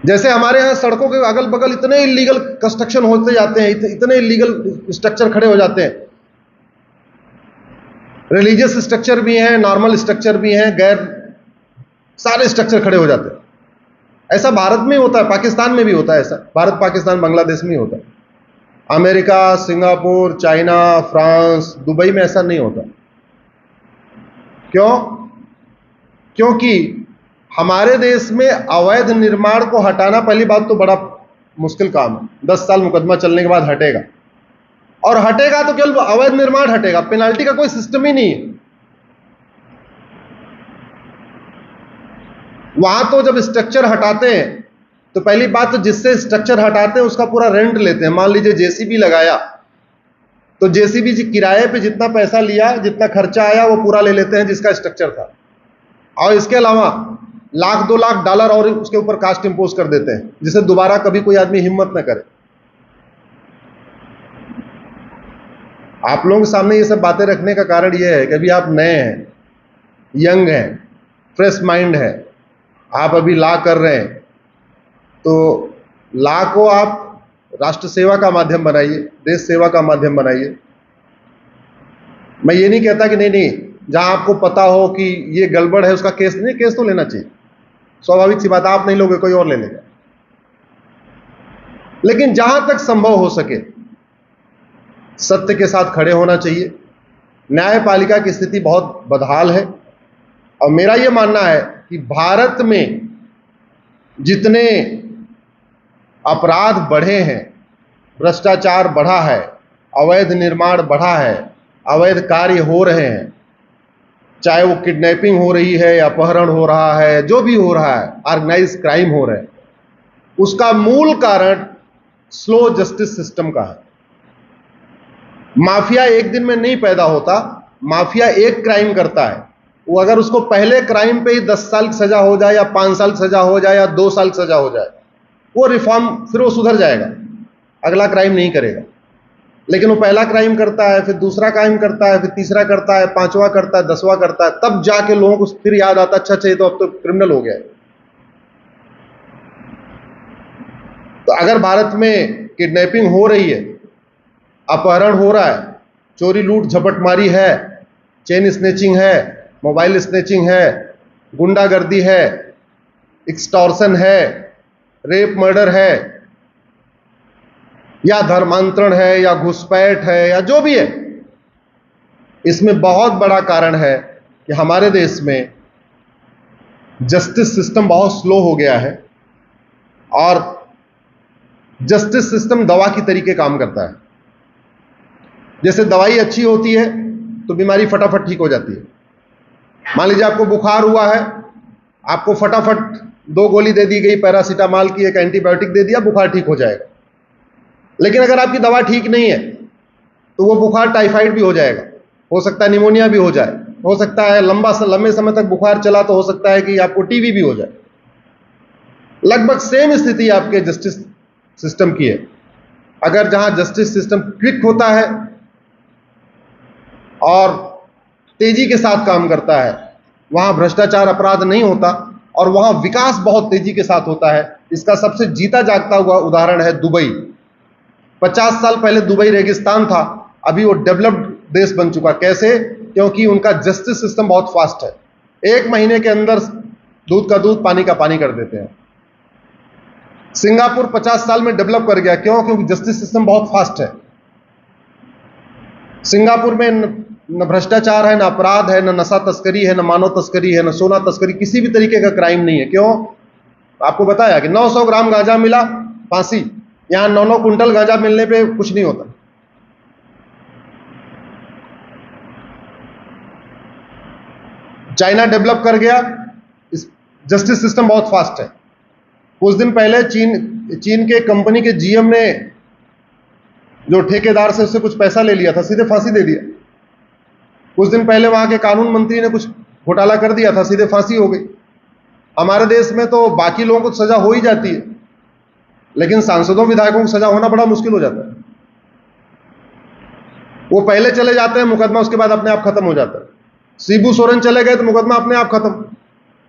जैसे हमारे यहाँ सड़कों के अगल बगल इतने इलीगल कंस्ट्रक्शन होते जाते हैं, इतने इलीगल स्ट्रक्चर खड़े हो जाते हैं, रिलीजियस स्ट्रक्चर भी हैं, नॉर्मल स्ट्रक्चर भी हैं, गैर सारे स्ट्रक्चर खड़े हो जाते हैं। ऐसा भारत में होता है, पाकिस्तान में भी होता है ऐसा, भारत पाकिस्तान बांग्लादेश में होता है। America, Singapore, China, France, Dubai में ऐसा नहीं होता। क्यों? क्योंकि हमारे देश में अवैध निर्माण को हटाना पहली बात तो बड़ा मुश्किल काम है। 10 साल मुकदमा चलने के बाद हटेगा, और हटेगा तो केवल अवैध निर्माण हटेगा, पेनाल्टी का कोई सिस्टम ही नहीं है। वहां तो जब स्ट्रक्चर हटाते हैं तो पहली बात तो जिससे स्ट्रक्चर हटाते हैं उसका पूरा रेंट लेते हैं। मान लीजिए जेसीबी लगाया तो जेसीबी किराए पे जितना पैसा लिया, जितना खर्चा आया वो पूरा ले लेते हैं जिसका स्ट्रक्चर था, और इसके अलावा $1-2 लाख और उसके ऊपर कास्ट इंपोज कर देते हैं, जिसे दोबारा कभी कोई आदमी हिम्मत न करे। आप लोगों के सामने ये सब बातें रखने का कारण ये है कि अभी आप नए हैं, यंग हैं, फ्रेश माइंड है, आप अभी लॉ कर रहे हैं, तो लॉ को आप राष्ट्र सेवा का माध्यम बनाइए, देश सेवा का माध्यम बनाइए। मैं ये नहीं कहता कि नहीं, जहां आपको पता हो कि ये गड़बड़ है उसका केस नहीं, केस तो लेना चाहिए, स्वाभाविक सी बात, आप नहीं लोगे कोई और ले लेगा। लेकिन जहां तक संभव हो सके सत्य के साथ खड़े होना चाहिए। न्यायपालिका की स्थिति बहुत बदहाल है, और मेरा यह मानना है कि भारत में जितने अपराध बढ़े हैं, भ्रष्टाचार बढ़ा है, अवैध निर्माण बढ़ा है, अवैध कार्य हो रहे हैं, चाहे वो किडनैपिंग हो रही है या अपहरण हो रहा है, जो भी हो रहा है, ऑर्गेनाइज क्राइम हो रहा है, उसका मूल कारण स्लो जस्टिस सिस्टम का है। माफिया एक दिन में नहीं पैदा होता। माफिया एक क्राइम करता है, वो अगर उसको पहले क्राइम पे ही 10 साल की सजा हो जाए या 5 साल की सजा हो जाए या 2 साल की सजा हो जाए, वो रिफॉर्म, फिर वो सुधर जाएगा, अगला क्राइम नहीं करेगा। लेकिन वो पहला क्राइम करता है, फिर दूसरा क्राइम करता है, फिर तीसरा करता है, 5वां करता है, 10वां करता है, तब जाके लोगों को फिर याद आता, अच्छा अच्छा ये तो अब तो क्रिमिनल हो गया है। तो अगर भारत में किडनैपिंग हो रही है, अपहरण हो रहा है, चोरी लूट झपटमारी है, चेन स्नेचिंग है, मोबाइल स्नेचिंग है, गुंडागर्दी है, एक्सटॉर्शन है, रेप मर्डर है, या धर्मांतरण है, या घुसपैठ है, या जो भी है, इसमें बहुत बड़ा कारण है कि हमारे देश में जस्टिस सिस्टम बहुत स्लो हो गया है, और जस्टिस सिस्टम दवा की तरीके काम करता है। जैसे दवाई अच्छी होती है तो बीमारी फटाफट ठीक हो जाती है। मान लीजिए आपको बुखार हुआ है, आपको फटाफट 2 गोली दे दी गई पैरासीटामॉल की, एक एंटीबायोटिक दे दिया, बुखार ठीक हो जाएगा। लेकिन अगर आपकी दवा ठीक नहीं है तो वो बुखार टाइफाइड भी हो जाएगा, हो सकता है निमोनिया भी हो जाए, हो सकता है लंबे समय तक बुखार चला तो हो सकता है कि आपको टीबी भी हो जाए। लगभग सेम स्थिति आपके जस्टिस सिस्टम की है। अगर जहां जस्टिस सिस्टम क्विक होता है और तेजी के साथ काम करता है, वहां भ्रष्टाचार अपराध नहीं होता, और वहां विकास बहुत तेजी के साथ होता है। इसका सबसे जीता जागता हुआ उदाहरण है दुबई। 50 साल पहले दुबई रेगिस्तान था, अभी वो डेवलप्ड देश बन चुका। कैसे? क्योंकि उनका जस्टिस सिस्टम बहुत फास्ट है। 1 महीने के अंदर दूध का दूध, पानी का पानी कर देते हैं। सिंगापुर 50 साल में डेवलप कर गया। क्यों? क्योंकि जस्टिस सिस्टम बहुत फास्ट है। सिंगापुर में न भ्रष्टाचार है, न अपराध है, न नशा तस्करी है, न मानव तस्करी है, न सोना तस्करी, किसी भी तरीके का क्राइम नहीं है। क्यों? आपको बताया कि 900 ग्राम गांजा मिला, फांसी। यहां 9-9 कुंटल गांजा मिलने पे कुछ नहीं होता। चाइना डेवलप कर गया, जस्टिस सिस्टम बहुत फास्ट है। कुछ दिन पहले चीन के कंपनी के जीएम ने जो ठेकेदार से उससे कुछ पैसा ले लिया था, सीधे फांसी दे दिया। कुछ दिन पहले वहां के कानून मंत्री ने कुछ घोटाला कर दिया था, सीधे फांसी हो गई। हमारे देश में तो बाकी लोगों को सजा हो ही जाती है, लेकिन सांसदों विधायकों को सजा होना बड़ा मुश्किल हो जाता है। वो पहले चले जाते हैं मुकदमा, उसके बाद अपने आप खत्म हो जाता है। शिबू सोरेन चले गए तो मुकदमा अपने आप खत्म,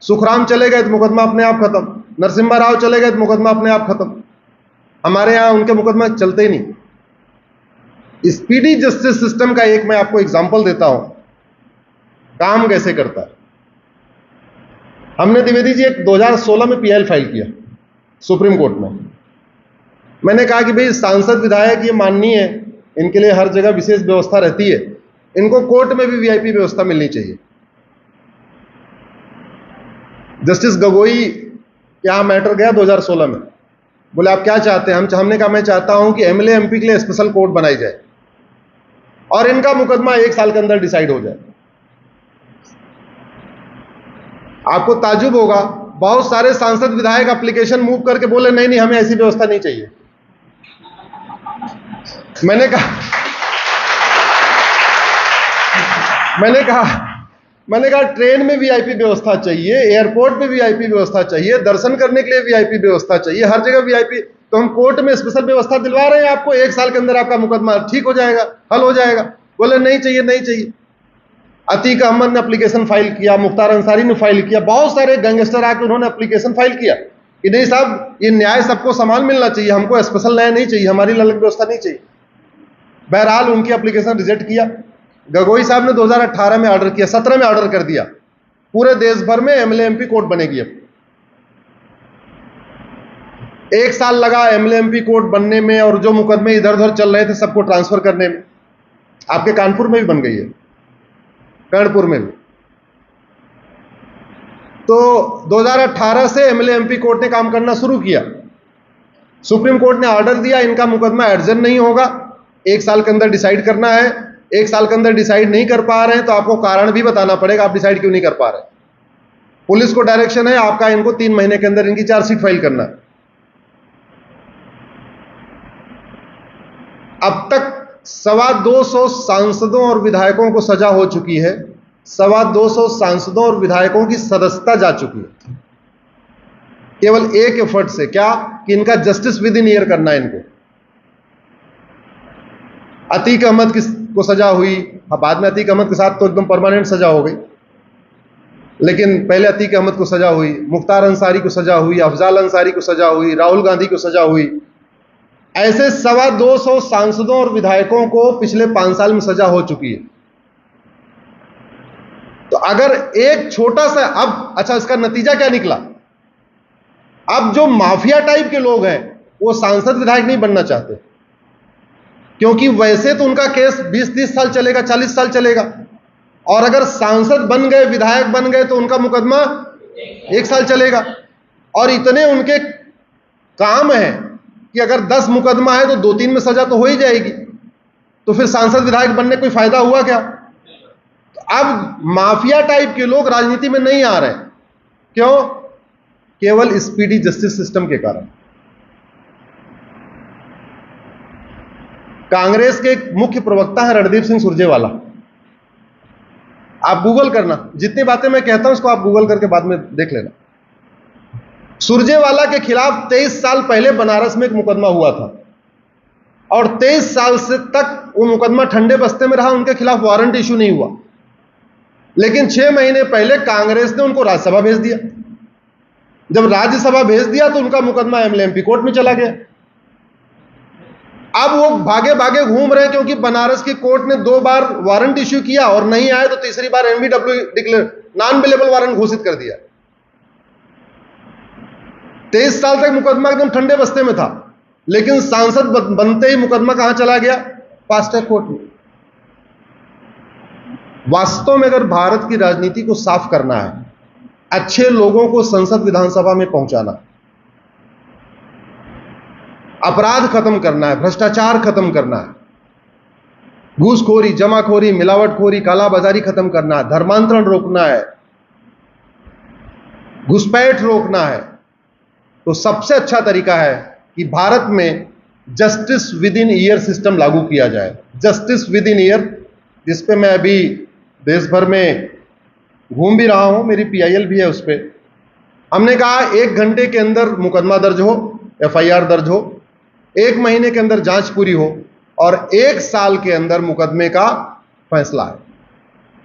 सुखराम चले गए तो मुकदमा अपने आप खत्म। नरसिम्हा राव चले गए तो मुकदमा अपने आप खत्म। हमारे यहां उनके मुकदमा चलते ही नहीं। स्पीडी जस्टिस सिस्टम का एक मैं आपको एग्जांपल देता हूं, काम कैसे करता है। हमने द्विवेदी जी एक 2016 में पीआईएल फाइल किया सुप्रीम कोर्ट में। मैंने कहा कि भाई सांसद विधायक ये माननीय है, इनके लिए हर जगह विशेष व्यवस्था रहती है, इनको कोर्ट में भी वीआईपी व्यवस्था मिलनी चाहिए। जस्टिस गगोई यहां मैटर गया 2016 में, बोले आप क्या चाहते हैं? हमने कहा मैं चाहता हूं कि एमएलए एमपी के लिए स्पेशल कोर्ट बनाई जाए और इनका मुकदमा 1 साल के अंदर डिसाइड हो जाए। आपको ताज्जुब होगा, बहुत सारे सांसद विधायक एप्लीकेशन मूव करके बोले नहीं नहीं हमें ऐसी व्यवस्था नहीं चाहिए। मैंने कहा ट्रेन में वीआईपी व्यवस्था चाहिए, एयरपोर्ट पे वीआईपी व्यवस्था चाहिए, दर्शन करने के लिए वीआईपी व्यवस्था चाहिए, हर जगह वीआईपी। तो हम कोर्ट में स्पेशल व्यवस्था दिलवा रहे हैं आपको, 1 साल के अंदर आपका मुकदमा ठीक हो जाएगा, हल हो जाएगा। बोले नहीं चाहिए नहीं चाहिए। अतीक अहमद ने एप्लीकेशन फाइल किया, मुख्तार अंसारी ने फाइल किया, बहुत सारे गैंगस्टर आके उन्होंने एप्लीकेशन फाइल किया कि नहीं साहब ये न्याय सबको समान मिलना चाहिए, हमको स्पेशल न्याय नहीं चाहिए, हमारी अलग व्यवस्था नहीं चाहिए। बहरहाल उनकी एप्लीकेशन रिजेक्ट किया। गगोई साहब ने 2018 में ऑर्डर किया, 17 में ऑर्डर कर दिया, पूरे देश भर में एमएलए एमपी कोर्ट बनेगी। अब 1 साल लगा एमएलए एमपी कोर्ट बनने में, और जो मुकदमे इधर उधर चल रहे थे सबको ट्रांसफर करने में। आपके कानपुर में भी बन गई है, कर्णपुर में भी। तो 2018 से एमएलए एमपी कोर्ट ने काम करना शुरू किया। सुप्रीम कोर्ट ने ऑर्डर दिया इनका मुकदमा एडजर्न नहीं होगा, 1 साल के अंदर डिसाइड करना है। 1 साल के अंदर डिसाइड नहीं कर पा रहे हैं तो आपको कारण भी बताना पड़ेगा, आप डिसाइड क्यों नहीं कर पा रहे। पुलिस को डायरेक्शन है आपका इनको 3 महीने के अंदर इनकी चार्जशीट फाइल करना है। अब तक 225 सांसदों और विधायकों को सजा हो चुकी है, 225 सांसदों और विधायकों की सदस्यता जा चुकी है, केवल एक एफर्ट से। क्या कि इनका जस्टिस विद इन ईयर करना है इनको। अतीक अहमद को सजा हुई, बाद में अतीक अहमद के साथ तो एकदम परमानेंट सजा हो गई, लेकिन पहले अतीक अहमद को सजा हुई, मुख्तार अंसारी को सजा हुई, अफजाल अंसारी को सजा हुई, राहुल गांधी को सजा हुई। ऐसे 225 सांसदों और विधायकों को पिछले 5 साल में सजा हो चुकी है। तो अगर एक छोटा सा अच्छा इसका नतीजा क्या निकला? अब जो माफिया टाइप के लोग हैं वो सांसद विधायक नहीं बनना चाहते, क्योंकि वैसे तो उनका केस 20-30 साल चलेगा, 40 साल चलेगा, और अगर सांसद बन गए, विधायक बन गए तो उनका मुकदमा 1 साल चलेगा। और इतने उनके काम है कि अगर 10 मुकदमा है तो 2-3 में सजा तो हो ही जाएगी, तो फिर सांसद विधायक बनने कोई फायदा हुआ क्या? तो अब माफिया टाइप के लोग राजनीति में नहीं आ रहे। क्यों? केवल स्पीडी जस्टिस सिस्टम के कारण। कांग्रेस के मुख्य प्रवक्ता है रणदीप सिंह सुरजेवाला, आप गूगल करना, जितनी बातें मैं कहता हूं उसको आप गूगल करके बाद में देख लेना। सुरजेवाला के खिलाफ 23 साल पहले बनारस में एक मुकदमा हुआ था, और 23 साल से तक वो मुकदमा ठंडे बस्ते में रहा, उनके खिलाफ वारंट इशू नहीं हुआ। लेकिन 6 महीने पहले कांग्रेस ने उनको राज्यसभा भेज दिया। जब राज्यसभा भेज दिया तो उनका मुकदमा एमएलए एमपी कोर्ट में चला गया। अब वो भागे भागे घूम रहे हैं, क्योंकि बनारस की कोर्ट ने 2 बार वारंट इश्यू किया और नहीं आए तो तीसरी बार एनवीडब्ल्यू डिक्लेयर नॉन अवेलेबल वारंट घोषित कर दिया। 23 साल तक मुकदमा एकदम ठंडे बस्ते में था, लेकिन सांसद बनते ही मुकदमा कहां चला गया? फास्ट ट्रैक कोर्ट में। वास्तव में अगर भारत की राजनीति को साफ करना है, अच्छे लोगों को संसद विधानसभा में पहुंचाना, अपराध खत्म करना है, भ्रष्टाचार खत्म करना है, घूसखोरी, जमाखोरी, मिलावटखोरी, कालाबाजारी खत्म करना है, धर्मांतरण रोकना है, घुसपैठ रोकना है, तो सबसे अच्छा तरीका है कि भारत में justice within year system लागू किया जाए। जस्टिस विद इन ईयर, जिस पे मैं अभी देश भर में घूम भी रहा हूं, मेरी पीआईएल भी है उस पर। हमने कहा 1 घंटे के अंदर मुकदमा दर्ज हो, एफआईआर दर्ज हो, 1 महीने के अंदर जांच पूरी हो, और 1 साल के अंदर मुकदमे का फैसला है।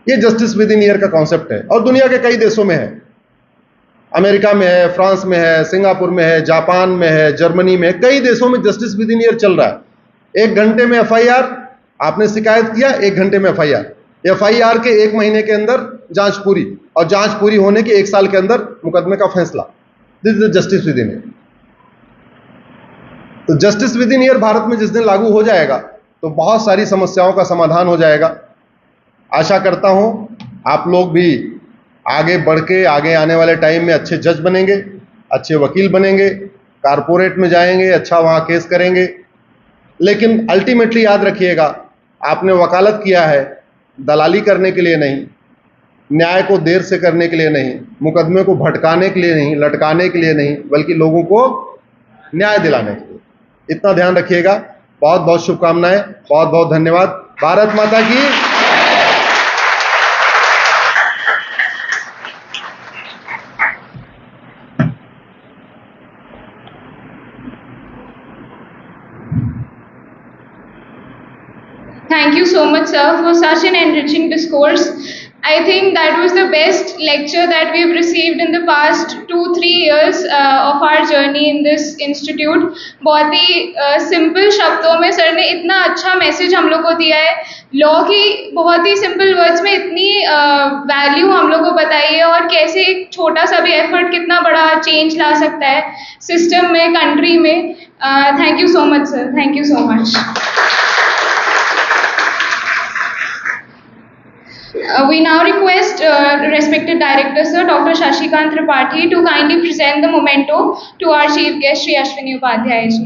ये जस्टिस विद इन ईयर का कॉन्सेप्ट है और दुनिया के कई देशों में है। अमेरिका में है, फ्रांस में है, सिंगापुर में है, जापान में है, जर्मनी में, कई देशों में जस्टिस विद इन ईयर चल रहा है। 1 घंटे में एफआईआर, आपने शिकायत किया 1 घंटे में एफआईआर, एफआईआर के 1 महीने के अंदर जांच पूरी, और जांच पूरी होने के 1 साल के अंदर मुकदमे का फैसला। This is justice within year. तो justice within year Bharat में जिस दिन लागू हो जाएगा तो बहुत सारी समस्याओं का समाधान हो जाएगा। आशा करता हूं आप लोग भी आगे बढ़ के आगे आने वाले टाइम में अच्छे जज बनेंगे, अच्छे वकील बनेंगे, कारपोरेट में जाएंगे, अच्छा वहां केस करेंगे। लेकिन अल्टीमेटली याद रखिएगा, आपने वकालत किया है दलाली करने के लिए नहीं, न्याय को देर से करने के लिए नहीं, मुकदमे को भटकाने के लिए नहीं, लटकाने के लिए नहीं, बल्कि लोगों को न्याय दिलाने के लिए। इतना ध्यान रखिएगा। बहुत बहुत शुभकामनाएं, बहुत बहुत धन्यवाद। भारत माता की। Thank you so much, sir, for such an enriching discourse. I think that was the best lecture that we've received in the past 2-3 years of our journey in this institute. बहुत ही सिंपल शब्दों में sir ने इतना अच्छा message हम लोग को दिया है। लॉ की बहुत ही सिंपल वर्ड्स में इतनी वैल्यू हम लोग को बताई है, और कैसे एक छोटा सा भी एफर्ट कितना बड़ा चेंज ला सकता है सिस्टम में, कंट्री में। Thank you so much sir, thank you so much. We now request respected Director Sir Dr. Shashikant Tripathi to kindly present the memento to our Chief Guest Shri Ashwini Upadhyay ji.